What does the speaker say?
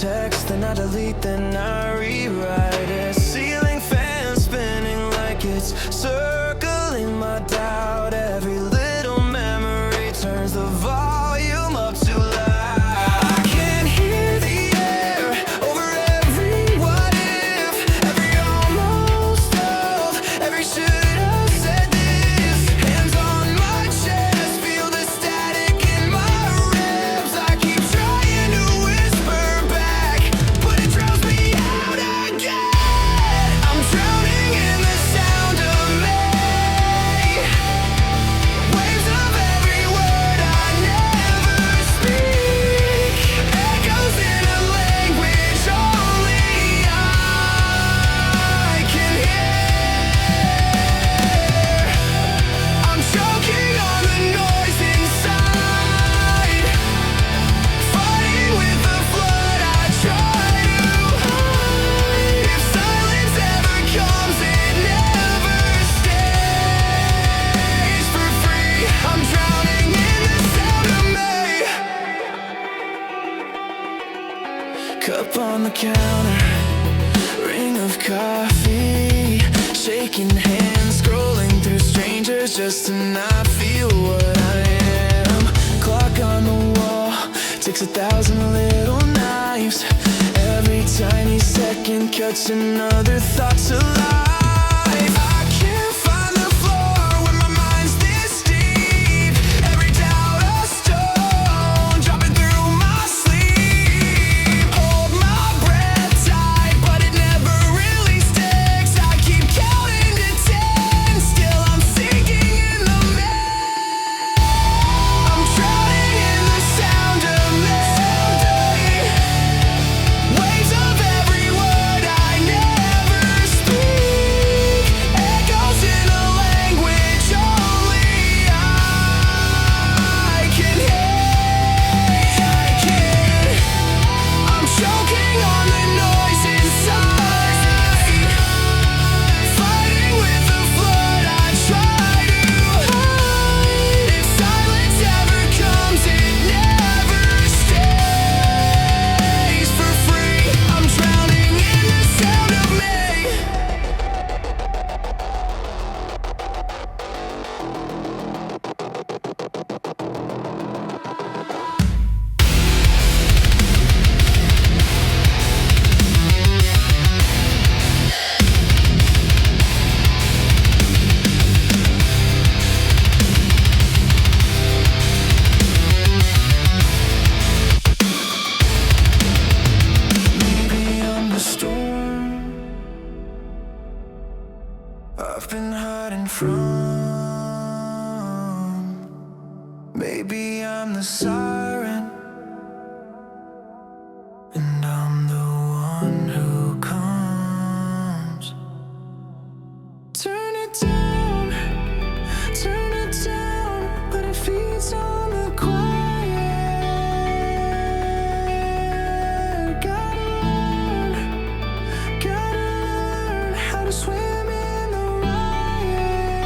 text, then I delete, then I rewrite it. Ceiling fan spinning like it's circling my doubt. Every little memory turns the volume up too loud. I can hear the air over every what if, every almost of, every should have said this. Hands on my chest, feel the static in my ribs. I keep trying to whisper back, but it drowns me out again. I'm drowning in the sound of me, waves of every word I never speak, echoes in a language only I can hear. I'm choking on the noise inside, fighting with the flood I try to hide. If silence ever comes, it never stays for free. I'm drowning in the sound of me. Cup on the counter, ring of coffee, shaking hands, scrolling through strangers just to not feel what I am. Clock on the wall ticks 1,000 little knives. Every tiny second cuts another thought to life. I can't find the floor when my mind's this deep. Every doubt a stone dropping through my sleep. Hold my breath tight, but it never really sticks. I keep counting to 10, still I'm sinking in the mist. I'm drowning in the sound of me, waves of every word I never speak, echoes in a language only I can hear. I'm choking on the noise inside, fighting with the flood I try to hide. If silence ever comes, it never stays for free. I'm drowning in the sound of me. Maybe I'm the storm I've been hiding from. Maybe I'm the siren, and I'm the one who comes. Turn it down, but it feeds on the quiet. Gotta learn how to swim in the riot.